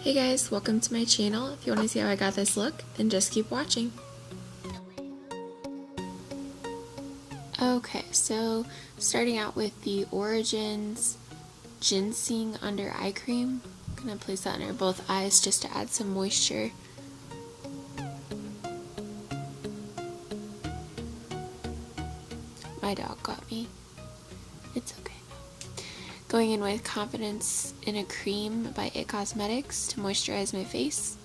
Hey guys, welcome to my channel. If you want to see how I got this look, then just keep watching. Okay, so starting out with the Origins Ginseng Under Eye Cream. I'm going to place that under both eyes just to add some moisture. My dog got me. It's okay. Going in with Confidence in a Cream by It Cosmetics to moisturize my face.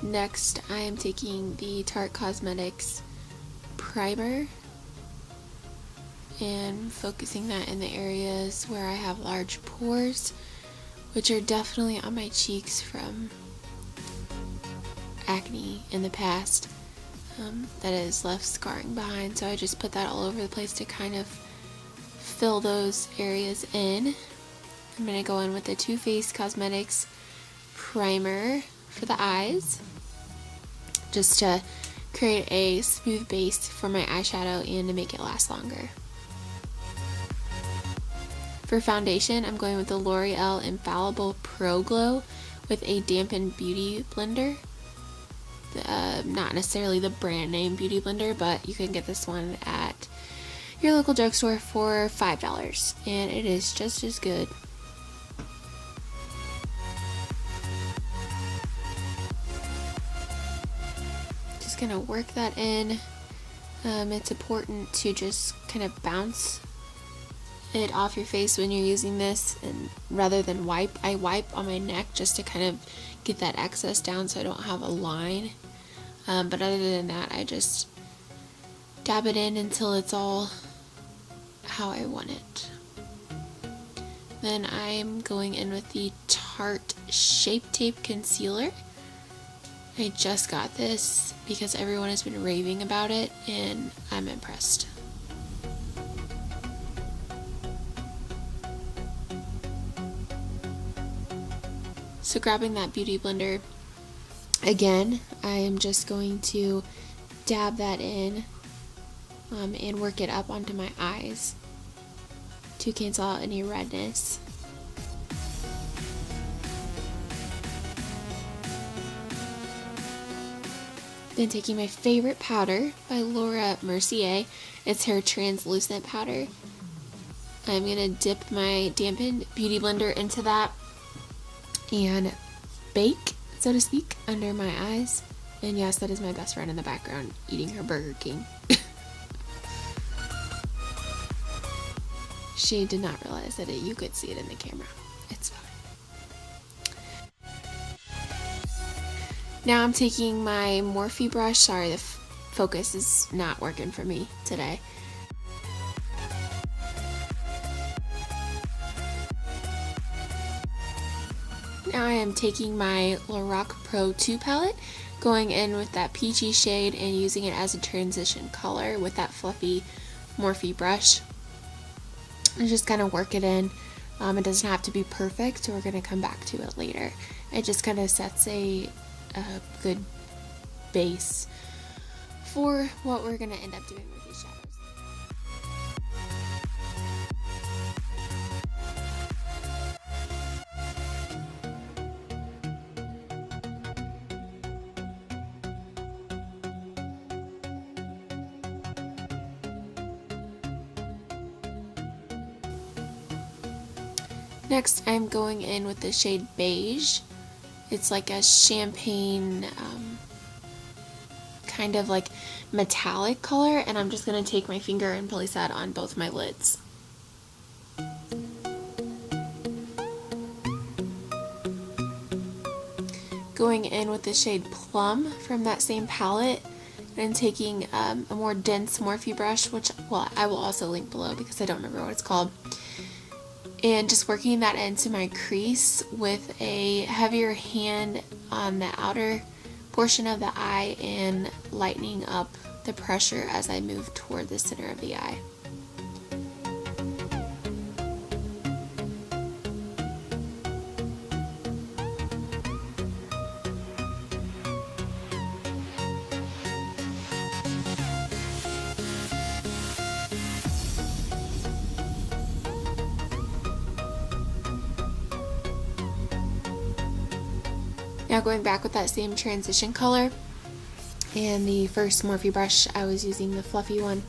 Next, I am taking the Tarte Cosmetics primer and focusing that in the areas where I have large pores, which are definitely on my cheeks from acne in the past that has left scarring behind. So I just put that all over the place to kind of fill those areas in. I'm going to go in with the Too Faced Cosmetics primer for the eyes, just to create a smooth base for my eyeshadow and to make it last longer. For foundation, I'm going with the L'Oreal Infallible Pro Glow with a dampened beauty blender. Not necessarily the brand name beauty blender, but you can get this one at your local drugstore for $5, and it is just as good. Just gonna work that in. It's important to just kind of bounce it off your face when you're using this, and rather than wipe, I wipe on my neck just to kind of get that excess down so I don't have a line. But other than that, I just dab it in until it's all how I want it. Then I'm going in with the Tarte Shape Tape Concealer. I just got this because everyone has been raving about it and I'm impressed. So grabbing that beauty blender, again, I am just going to dab that in and work it up onto my eyes to cancel out any redness. Then taking my favorite powder by Laura Mercier, it's her translucent powder. I'm going to dip my dampened beauty blender into that and bake, so to speak, under my eyes. And yes, that is my best friend in the background eating her Burger King. She did not realize that you could see it in the camera. It's fine. Now I'm taking my Morphe brush. Sorry, the focus is not working for me today. Now I am taking my Lorac Pro 2 palette, going in with that peachy shade and using it as a transition color with that fluffy Morphe brush. And just kind of work it in. It doesn't have to be perfect, so we're going to come back to it later. It just kind of sets a good base for what we're going to end up doing with these shadows. Next, I'm going in with the shade Beige. It's like a champagne, kind of like metallic color, and I'm just going to take my finger and place that on both my lids. Going in with the shade Plum from that same palette, and taking a more dense Morphe brush, which, well, I will also link below because I don't remember what it's called. And just working that into my crease with a heavier hand on the outer portion of the eye and lightening up the pressure as I move toward the center of the eye. Now going back with that same transition color and the first Morphe brush, I was using the fluffy one,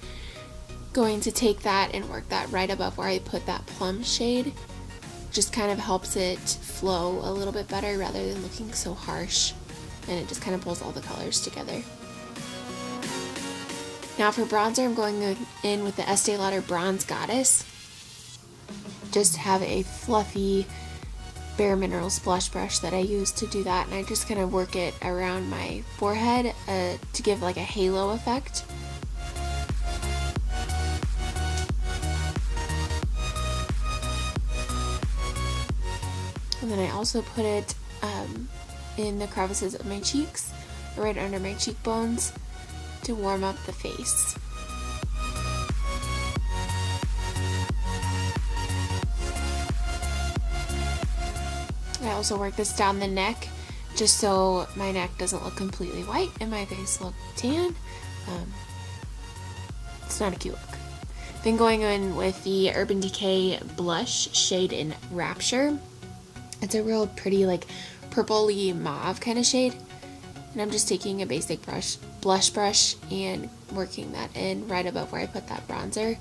going to take that and work that right above where I put that plum shade. Just kind of helps it flow a little bit better rather than looking so harsh, and it just kind of pulls all the colors together. Now for bronzer, I'm going in with the Estee Lauder Bronze Goddess. Just have a fluffy Bare Minerals blush brush that I use to do that, and I just kind of work it around my forehead to give like a halo effect. And then I also put it in the crevices of my cheeks, right under my cheekbones, to warm up the face. I also work this down the neck, just so my neck doesn't look completely white and my face look tan. It's not a cute look. Then going in with the Urban Decay blush shade in Rapture. It's a real pretty, like, purpley mauve kind of shade. And I'm just taking a basic blush brush and working that in right above where I put that bronzer.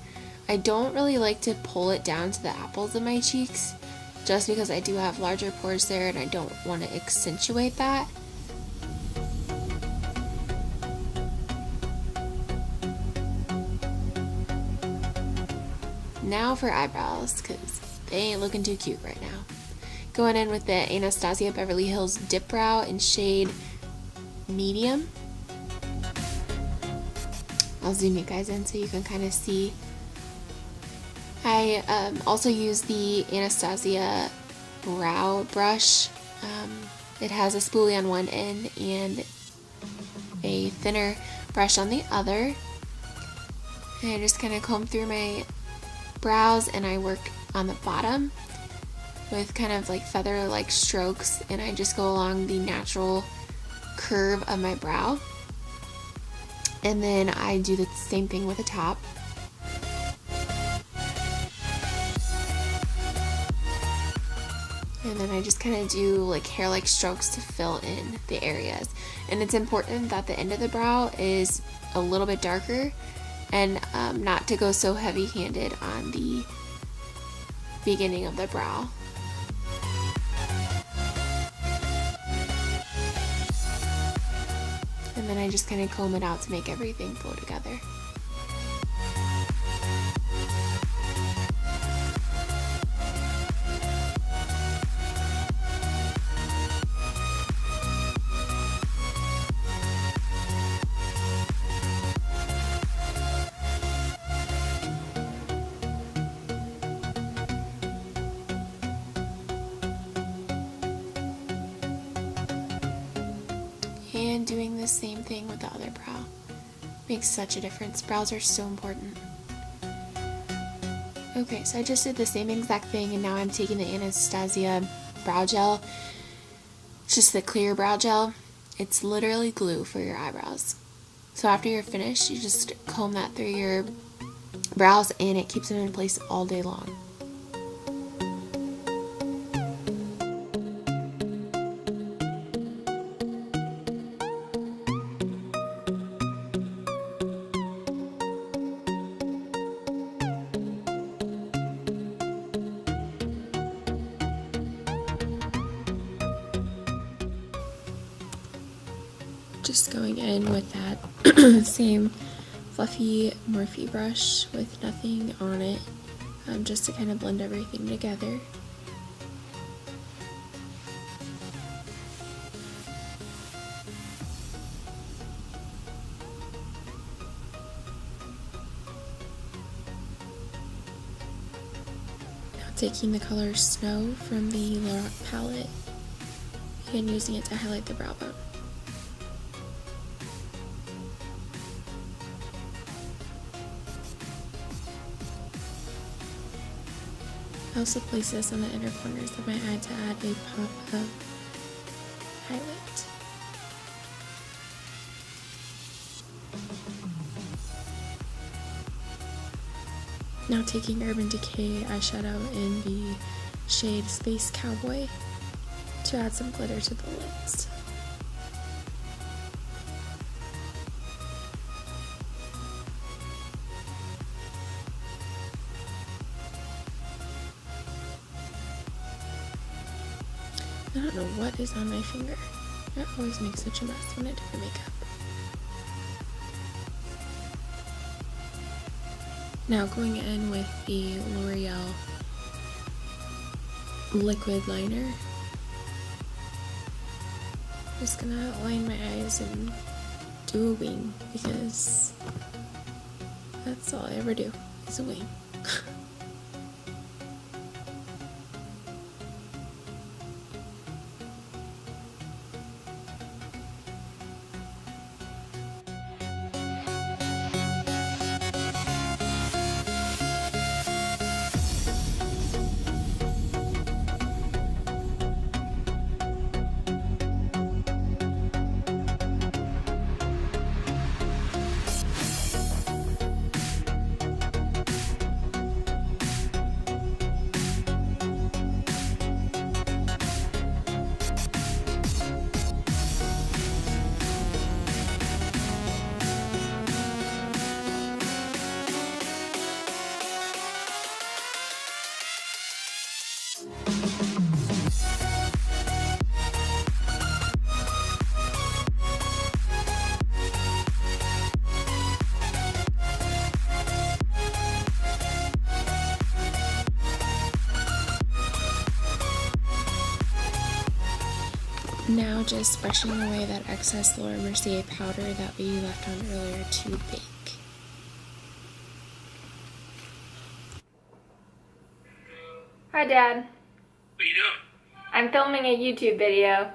I don't really like to pull it down to the apples of my cheeks, just because I do have larger pores there and I don't want to accentuate that. Now for eyebrows, because they ain't looking too cute right now. Going in with the Anastasia Beverly Hills Dip Brow in shade Medium. I'll zoom you guys in so you can kind of see. I also use the Anastasia Brow Brush. It has a spoolie on one end and a thinner brush on the other. And I just kind of comb through my brows, and I work on the bottom with kind of like feather-like strokes, and I just go along the natural curve of my brow. And then I do the same thing with the top. And then I just kind of do like hair-like strokes to fill in the areas. And it's important that the end of the brow is a little bit darker, and not to go so heavy-handed on the beginning of the brow. And then I just kind of comb it out to make everything flow together. And doing the same thing with the other brow. Makes such a difference. Brows are so important. Okay, so I just did the same exact thing, and now I'm taking the Anastasia brow gel. It's just the clear brow gel. It's literally glue for your eyebrows. So after you're finished, you just comb that through your brows, and it keeps them in place all day long. Just going in with that same fluffy Morphe brush with nothing on it, just to kind of blend everything together. Now taking the color Snow from the Lorac palette and using it to highlight the brow bone. I also place this on the inner corners of my eye to add a pop of highlight. Now taking Urban Decay eyeshadow in the shade Space Cowboy to to add some glitter to the lids. I don't know what is on my finger. That always makes such a mess when I do the makeup. Now going in with the L'Oreal liquid liner. Just gonna line my eyes and do a wing because that's all I ever do is a wing. Now just brushing away that excess Laura Mercier powder that we left on earlier to bake. Hi, Dad. What you doing? I'm filming a YouTube video.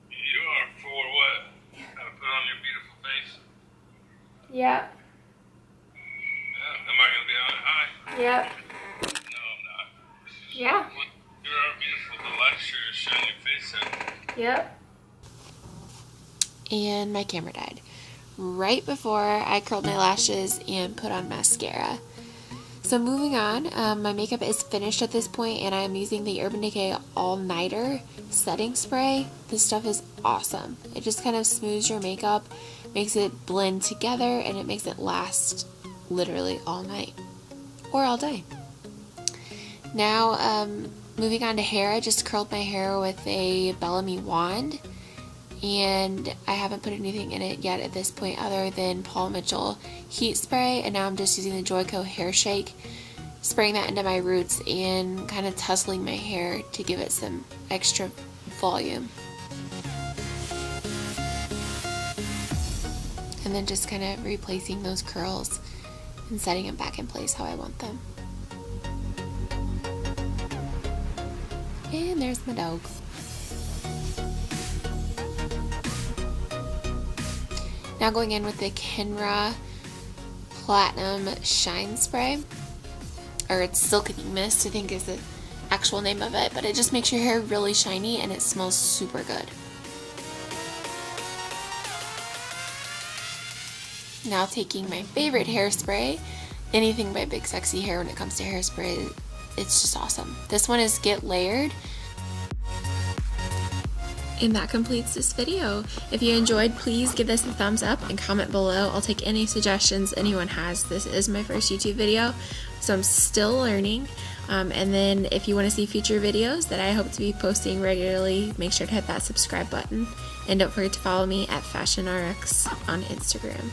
You are for what? How to put on your beautiful face? Yep. Yeah, am I gonna be on it? Hi. Yep. No, I'm not. Yeah. You are beautiful. The light sure is shining your face out. Yep. And my camera died right before I curled my lashes and put on mascara. So moving on, my makeup is finished at this point, and I'm using the Urban Decay All Nighter setting spray. This stuff is awesome. It just kind of smooths your makeup, makes it blend together, and it makes it last literally all night or all day. Now, moving on to hair, I just curled my hair with a Bellamy wand, and I haven't put anything in it yet at this point other than Paul Mitchell heat spray, and now I'm just using the Joico hair shake, spraying that into my roots and kind of tussling my hair to give it some extra volume. And then just kind of replacing those curls and setting them back in place how I want them. And there's my dog. Now going in with the Kenra Platinum Shine Spray, or it's Silkening Mist, I think is the actual name of it, but it just makes your hair really shiny and it smells super good. Now taking my favorite hairspray, anything by Big Sexy Hair when it comes to hairspray, it's just awesome. This one is Get Layered. And that completes this video. If you enjoyed, please give this a thumbs up and comment below. I'll take any suggestions anyone has. This is my first YouTube video, so I'm still learning. And then if you want to see future videos that I hope to be posting regularly, make sure to hit that subscribe button. And don't forget to follow me at phashionrx on Instagram.